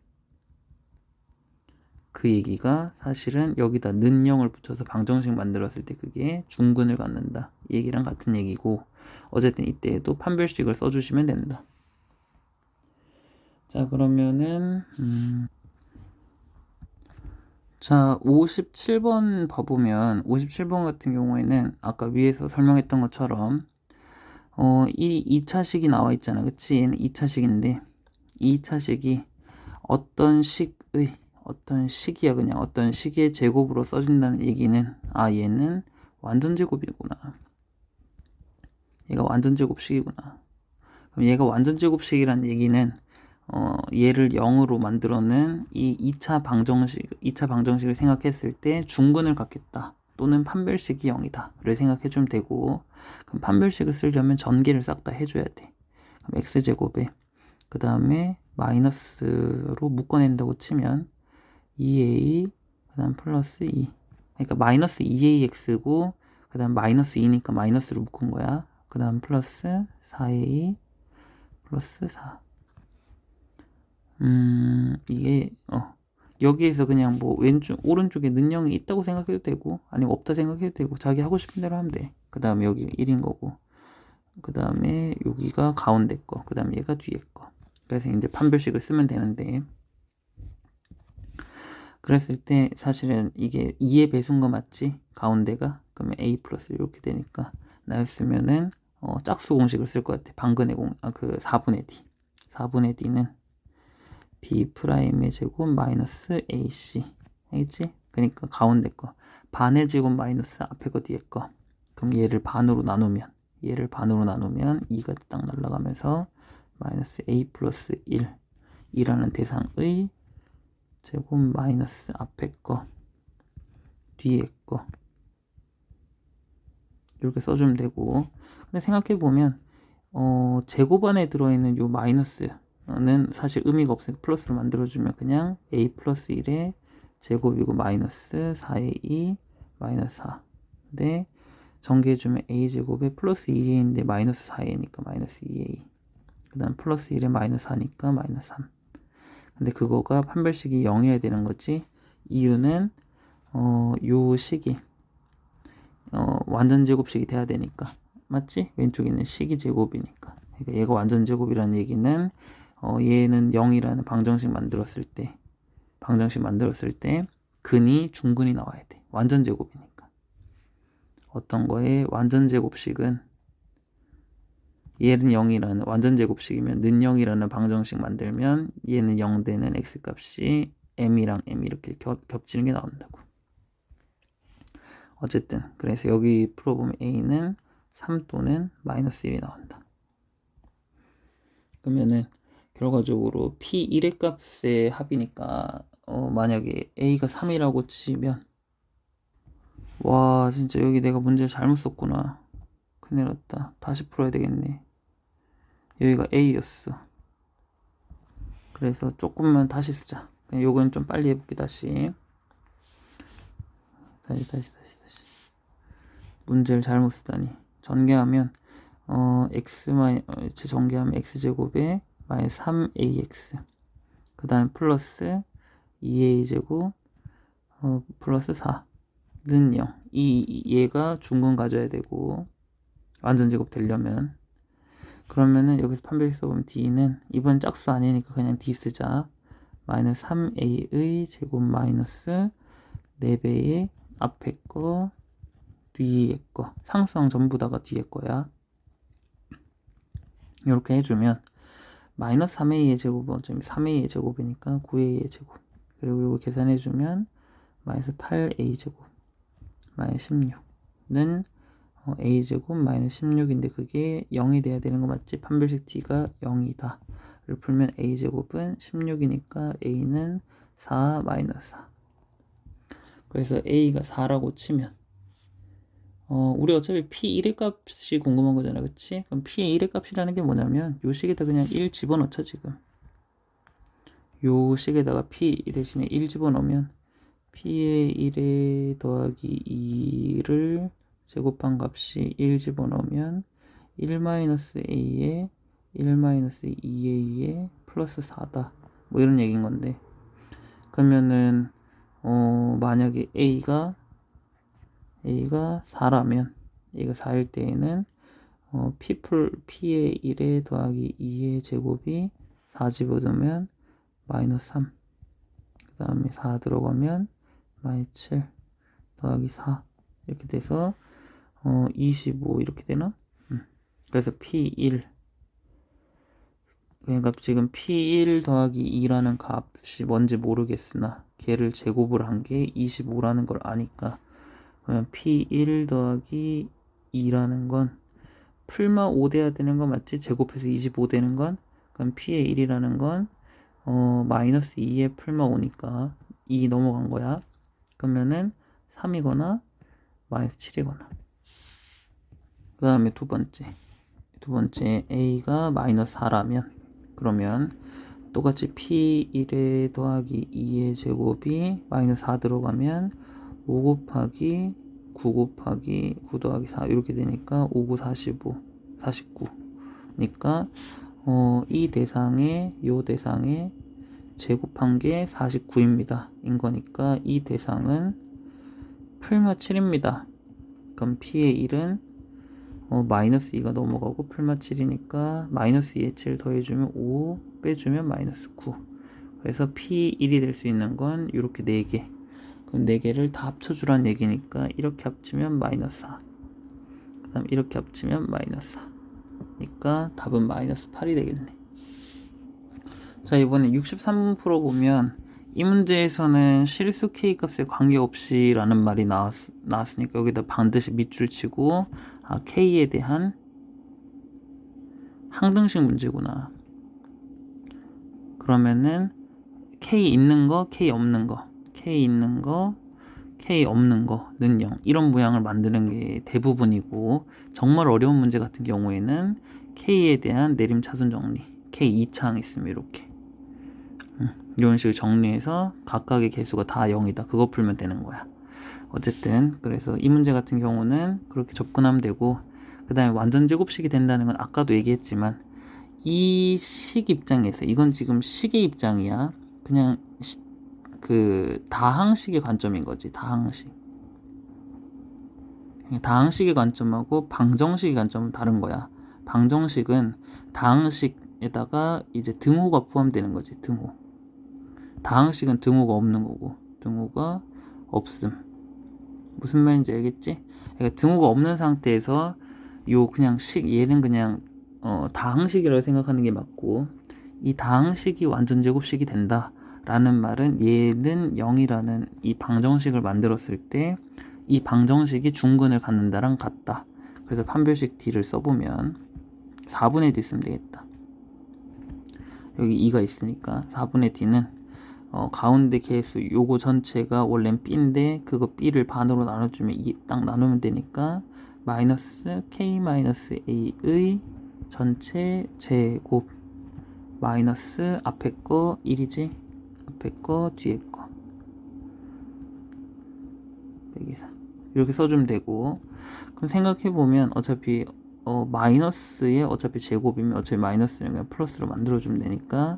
그 얘기가 사실은 여기다 는 0을 붙여서 방정식 만들었을 때 그게 중근을 갖는다. 이 얘기랑 같은 얘기고 어쨌든 이때에도 판별식을 써주시면 된다. 자, 그러면은 자 57번 봐보면 57번 같은 경우에는 아까 위에서 설명했던 것처럼 이 2차식이 나와 있잖아. 그치? 얘는 2차식인데 2차식이 어떤 식이야. 그냥 어떤 식의 제곱으로 써진다는 얘기는 얘는 완전 제곱이구나. 얘가 완전 제곱식이구나. 그럼 얘가 완전 제곱식이라는 얘기는 얘를 0으로 만들어낸 이 2차 방정식을 생각했을 때 중근을 갖겠다. 또는 판별식이 0이다. 를 생각해주면 되고 그럼 판별식을 쓰려면 전개를 싹 다 해줘야 돼. 그럼 x제곱에 그 다음에 마이너스로 묶어낸다고 치면 2a 그 다음 플러스 2 그러니까 마이너스 2ax고 그 다음 마이너스 2니까 마이너스로 묶은 거야. 그 다음 플러스 4a 플러스 4 이게 여기에서 그냥 뭐 오른쪽에 는 0이 있다고 생각해도 되고 아니면 없다 생각해도 되고 자기 하고 싶은 대로 하면 돼. 그 다음에 여기가 1인 거고 그 다음에 여기가 가운데 거 그 다음에 얘가 뒤에 거. 그래서 이제 판별식을 쓰면 되는데 그랬을 때 사실은 이게 2의 배수인 거 맞지? 가운데가 그러면 a 플러스 이렇게 되니까 나였으면은 짝수 공식을 쓸 것 같아. 방근의 그 4분의 d 4분의 d는 b 프라임의 제곱 마이너스 ac 알겠지? 그러니까 가운데 거 반의 제곱 마이너스 앞에 거 뒤에 거 그럼 얘를 반으로 나누면 2가 딱 날아가면서 마이너스 a 플러스 1 이라는 대상의 제곱 마이너스 앞에 거 뒤에 거 이렇게 써주면 되고, 근데 생각해보면 제곱 안에 들어있는 요 마이너스는 사실 의미가 없으니까 플러스로 만들어주면 그냥 a 플러스 1의 제곱이고 마이너스 4의 2 마이너스 4. 근데 전개해주면 a 제곱에 플러스 2a인데 마이너스 4a니까 마이너스 2a. 그 다음 플러스 1에 마이너스 4니까 마이너스 3. 근데 그거가 판별식이 0이어야 되는 거지. 이유는 요 식이 완전 제곱식이 돼야 되니까. 맞지? 왼쪽에 있는 식이 제곱이니까. 그러니까 얘가 완전 제곱이라는 얘기는 얘는 0이라는 방정식 만들었을 때 근이 중근이 나와야 돼. 완전 제곱이니까. 어떤 거에 완전 제곱식은 얘는 0이라는 완전 제곱식이면 는 0이라는 방정식 만들면 얘는 0 되는 x값이 m이랑 m 이렇게 겹치는 게 나온다고. 어쨌든 그래서 여기 풀어보면 a는 3 또는 마이너스 1이 나온다. 그러면은 결과적으로 p1의 값의 합이니까 만약에 a가 3이라고 치면, 와 진짜 여기 내가 문제를 잘못 썼구나. 큰일 났다. 다시 풀어야 되겠네. 여기가 a였어. 그래서 조금만 다시 쓰자. 그냥 요건 좀 빨리 해볼게. 다시 문제를 잘못 쓰다니. 전개하면 전개하면 x제곱에 마이너스 3ax, 그 다음에 플러스 2a제곱 플러스 4는 0. 얘가 중근 가져야 되고 완전 제곱 되려면. 그러면은 여기서 판별식 써보면 d는 이번 짝수 아니니까 그냥 d 쓰자. 마이너스 3a의 제곱 마이너스 4배의 앞에 거 뒤에 거, 상수항 전부 다가 뒤에 거야. 이렇게 해주면 마이너스 3a의 제곱은 어차피 3a의 제곱이니까 9a의 제곱, 그리고 이거 계산해주면 마이너스 8a 제곱 마이너스 16는 a제곱 마이너스 16인데 그게 0이 돼야 되는 거 맞지? 판별식 t가 0이다 를 풀면 a제곱은 16이니까 a는 4 마이너스 4. 그래서 a가 4라고 치면 우리 어차피 p1의 값이 궁금한 거잖아, 그치? 그럼 p의 1의 값이라는 게 뭐냐면 요 식에다 그냥 1 집어넣자. 지금 요 식에다가 p 대신에 1 집어넣으면 p의 1에 더하기 2를 제곱한 값이 1 집어넣으면 1-a에 1-2a에 플러스 4다 뭐 이런 얘기인 건데, 그러면은 만약에 a가 4라면 얘가 4일 때에는 p의 1에 더하기 2의 제곱이 4 집어넣으면 마이너스 3, 그 다음에 4 들어가면 마이너스 7 더하기 4 이렇게 돼서 25 이렇게 되나? 그래서 p1, 그러니까 지금 p1 더하기 2라는 값이 뭔지 모르겠으나 걔를 제곱을 한 게 25라는 걸 아니까, 그러면 p1 더하기 2라는 건 풀마 5 돼야 되는 거 맞지? 제곱해서 25 되는 건. 그럼 p의 1이라는 건 마이너스 2에 풀마 5니까 2 넘어간 거야. 그러면은 3이거나 마이너스 7이거나. 그 다음에 두 번째 a가 마이너스 4라면, 그러면 똑같이 p1에 더하기 2의 제곱이 마이너스 4 들어가면 5 곱하기 9 곱하기 9 더하기 4 이렇게 되니까 5, 9, 45, 49니까 이 대상에 요 대상에 제곱한 게 49입니다 인 거니까 이 대상은 풀마 7입니다. 그럼 p의 1은 마이너스 2가 넘어가고 풀마 7이니까 마이너스 2에 7 더해주면 5 빼주면 마이너스 9. 그래서 p1이 될 수 있는 건 이렇게 4개. 그럼 4개를 다 합쳐주란 얘기니까 이렇게 합치면 마이너스 4, 그 다음 이렇게 합치면 마이너스 4. 그러니까 답은 마이너스 8이 되겠네. 자, 이번에 63번 풀어보면 이 문제에서는 실수 K값에 관계없이 라는 말이 나왔으니까 여기다 반드시 밑줄 치고 K에 대한 항등식 문제구나. 그러면은 K 있는 거, K 없는 거, K 있는 거, K 없는 거는 0 이런 모양을 만드는 게 대부분이고, 정말 어려운 문제 같은 경우에는 K에 대한 내림차순 정리, K 2차항 있으면 이렇게 이런 식으로 정리해서 각각의 개수가 다 0이다 그거 풀면 되는 거야. 어쨌든 그래서 이 문제 같은 경우는 그렇게 접근하면 되고, 그 다음에 완전 제곱식이 된다는 건 아까도 얘기했지만 이 식 입장에서, 이건 지금 식의 입장이야. 그냥 그 다항식의 관점인 거지. 다항식의 관점하고 방정식의 관점은 다른 거야. 방정식은 다항식에다가 이제 등호가 포함되는 거지. 등호. 다항식은 등호가 없는 거고, 등호가 없음. 무슨 말인지 알겠지? 그러니까 등호가 없는 상태에서 요 그냥 얘는 그냥 다항식이라고 생각하는 게 맞고, 이 다항식이 완전 제곱식이 된다 라는 말은 얘는 0이라는 이 방정식을 만들었을 때 이 방정식이 중근을 갖는다랑 같다. 그래서 판별식 D를 써보면 4분의 D 쓰면 되겠다. 여기 2가 있으니까 4분의 D는 가운데 개수 요거 전체가 원래는 B인데 그거 B를 반으로 나눠주면 이게 딱 나누면 되니까 마이너스 K-A의 전체 제곱 마이너스 앞에 거 1이지, 앞에 거 뒤에 거 여기서 이렇게 써주면 되고, 그럼 생각해보면 어차피 마이너스에 어차피 제곱이면 어차피 마이너스는 그냥 플러스로 만들어주면 되니까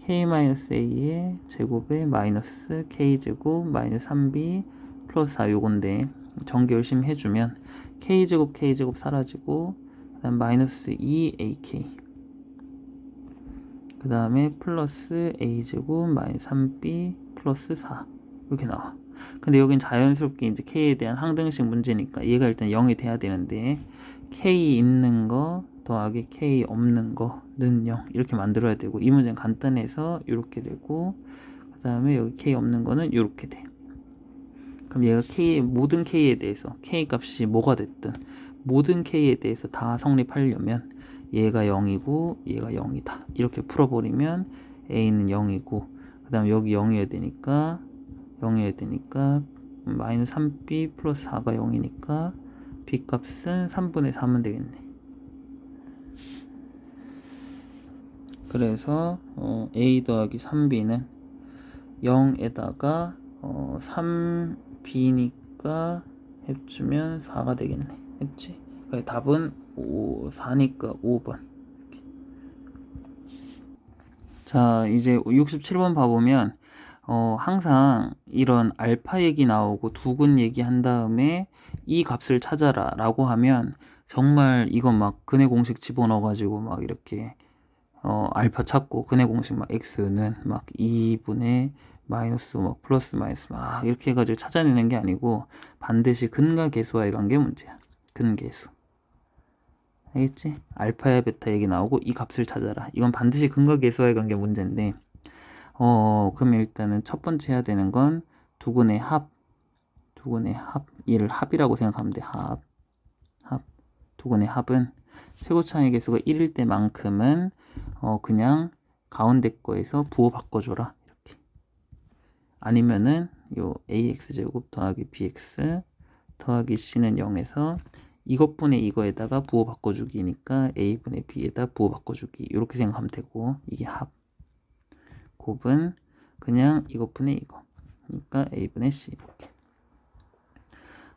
K-A의 제곱에 마이너스 K제곱 마이너스 3B 플러스 4 요건데 전개 열심히 해주면 K제곱 사라지고, 그 다음 마이너스 2AK 그 다음에 플러스 A제곱 마이너스 3B 플러스 4 이렇게 나와. 근데 여긴 자연스럽게 이제 K에 대한 항등식 문제니까 얘가 일단 0이 돼야 되는데, K 있는 거 더하기 K 없는 거는 0 이렇게 만들어야 되고, 이 문제는 간단해서 이렇게 되고, 그 다음에 여기 K 없는 거는 이렇게 돼. 그럼 얘가 모든 K에 대해서 K 값이 뭐가 됐든 모든 K에 대해서 다 성립하려면 얘가 0이고 얘가 0이다 이렇게 풀어버리면 A는 0이고, 그 다음에 여기 0이어야 되니까 마이너스 3B 플러스 4가 0이니까 B 값은 3분의 4면 되겠네. 그래서 A 더하기 3B는 0에다가 3B니까 해주면 4가 되겠네. 했지? 그래, 답은 4니까 5번. 자, 이제 67번 봐보면 항상 이런 알파 얘기 나오고 두근 얘기 한 다음에 이 값을 찾아라 라고 하면 정말 이건 막 근해 공식 집어넣어 가지고 막 이렇게 알파 찾고 근해 공식 막 x는 막 2분의 마이너스 막 플러스 마이너스 막 이렇게 해가지고 찾아내는 게 아니고 반드시 근과 계수와의 관계 문제야. 근계수. 알겠지? 알파야 베타 얘기 나오고 이 값을 찾아라. 이건 반드시 근과 계수와의 관계 문제인데, 그럼 일단은 첫 번째 해야 되는 건 두근의 합. 얘를 합이라고 생각하면 돼. 합. 두근의 합은 최고차의 개수가 1일 때만큼은 그냥 가운데 거에서 부호 바꿔줘라. 이렇게. 아니면은 요 ax제곱 더하기 bx 더하기 c는 0에서 이것분의 이거에다가 부호 바꿔주기니까 a분의 b에다 부호 바꿔주기 이렇게 생각하면 되고, 이게 합. 곱은 그냥 이것분의 이거 그러니까 a분의 c 이렇게.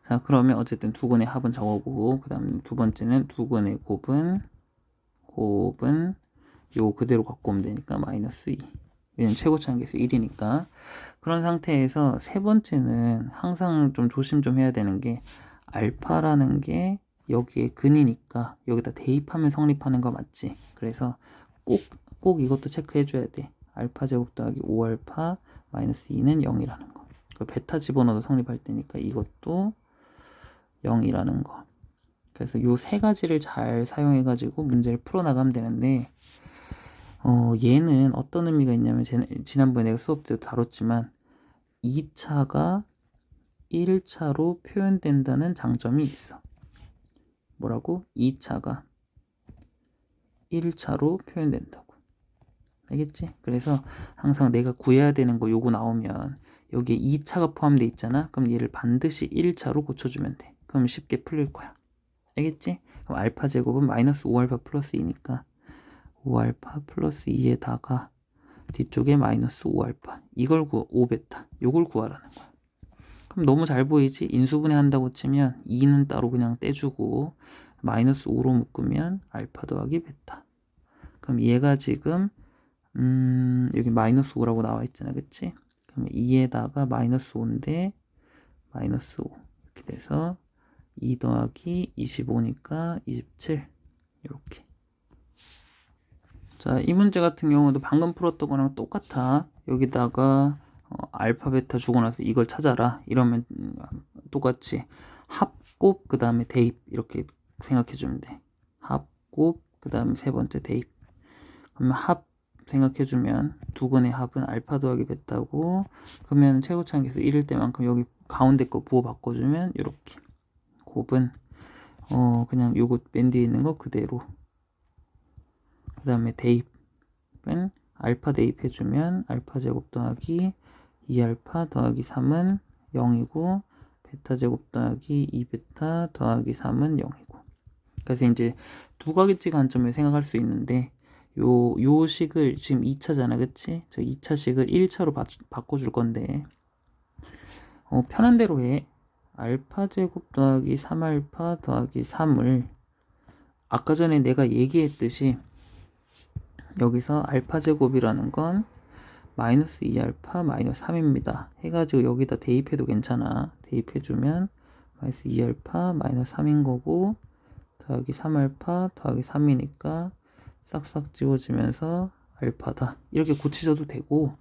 자, 그러면 어쨌든 두근의 합은 저거고, 그 다음 두 번째는 두근의 곱은 요 그대로 갖고 오면 되니까 마이너스 2. 왜냐면 최고차는 계수 1이니까. 그런 상태에서 세 번째는 항상 좀 조심 좀 해야 되는 게, 알파라는 게 여기에 근이니까 여기다 대입하면 성립하는 거 맞지? 그래서 꼭 이것도 체크해 줘야 돼. 알파 제곱 더하기 5알파 마이너스 2는 0이라는 거. 그 베타 집어넣어도 성립할 때니까 이것도 0이라는 거. 그래서 요 세 가지를 잘 사용해 가지고 문제를 풀어 나가면 되는데, 얘는 어떤 의미가 있냐면, 지난번에 내가 수업 때도 다뤘지만 2차가 1차로 표현된다는 장점이 있어. 뭐라고? 2차가 1차로 표현된다고. 알겠지? 그래서 항상 내가 구해야 되는 거 요거 나오면 여기에 2차가 포함되어 있잖아. 그럼 얘를 반드시 1차로 고쳐주면 돼. 그럼 쉽게 풀릴 거야. 알겠지? 그럼 알파 제곱은 마이너스 5알파 플러스 2니까 5알파 플러스 2에다가 뒤쪽에 마이너스 5알파 이걸 5베타 요걸 구하라는 거야. 그럼 너무 잘 보이지? 인수분해 한다고 치면 2는 따로 그냥 떼주고 마이너스 5로 묶으면 알파 더하기 베타. 그럼 얘가 지금 여기 마이너스 5라고 나와 있잖아, 그치? 그럼 2에다가 마이너스 5인데 마이너스 5 이렇게 돼서 2 더하기 25니까 27 이렇게. 자, 이 문제 같은 경우도 방금 풀었던 거랑 똑같아. 여기다가 알파 베타 주고 나서 이걸 찾아라 이러면 똑같이 합곱 그 다음에 대입 이렇게 생각해 주면 돼. 합곱 그 다음에 세 번째 대입. 그러면 합 생각해 주면 두 건의 합은 알파 더하기 베타고, 그러면 최고차항계수 1일 때만큼 여기 가운데 거 부호 바꿔주면 이렇게 곱은 그냥 요거 맨 뒤에 있는 거 그대로. 그 다음에 대입은 알파 대입해주면 알파 제곱 더하기 2알파 더하기 3은 0이고 베타 제곱 더하기 2베타 더하기 3은 0이고. 그래서 이제 두 가지치 관점을 생각할 수 있는데 요 식을 지금 2차잖아, 그치? 저 2차 식을 1차로 바꿔줄 건데 편한 대로 해. 알파 제곱 더하기 3알파 더하기 3을 아까 전에 내가 얘기했듯이 여기서 알파 제곱이라는 건 마이너스 2알파 마이너스 3입니다. 해가지고 여기다 대입해도 괜찮아. 대입해주면 마이너스 2알파 마이너스 3인 거고 더하기 3알파 더하기 3이니까 싹싹 지워지면서 알파다. 이렇게 고치셔도 되고,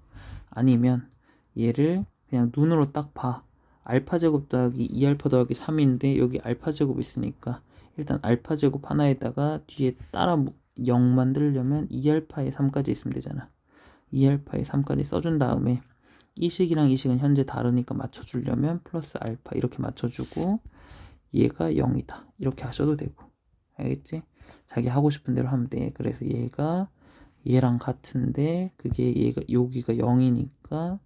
아니면 얘를 그냥 눈으로 딱 봐. 알파 제곱 더하기 2알파 더하기 3인데 여기 알파 제곱 있으니까 일단 알파 제곱 하나에다가 뒤에 따라 0 만들려면 2알파에 3까지 있으면 되잖아. 2알파에 3까지 써준 다음에 이 식이랑 이 식은 현재 다르니까 맞춰주려면 플러스 알파 이렇게 맞춰주고 얘가 0이다 이렇게 하셔도 되고. 알겠지? 자기 하고 싶은 대로 하면 돼. 그래서 얘가 얘랑 같은데 그게 얘가 여기가 0이니까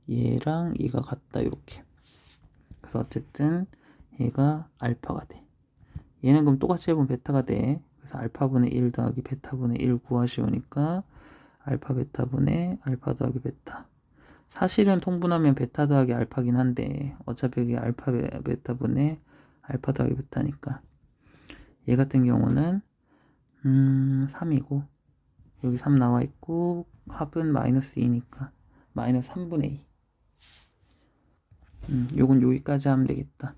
얘랑 얘가 같다 이렇게. 그래서 어쨌든 얘가 알파가 돼. 얘는 그럼 똑같이 해보면 베타가 돼. 그래서 알파분의 1 더하기 베타분의 1 구하시오니까 알파 베타분의 알파 더하기 베타. 사실은 통분하면 베타 더하기 알파긴 한데 어차피 이게 알파 베타분의 알파 더하기 베타니까 얘 같은 경우는 3이고 여기 3 나와 있고 합은 마이너스 2니까 마이너스 3분의 2. 요건 여기까지 하면 되겠다.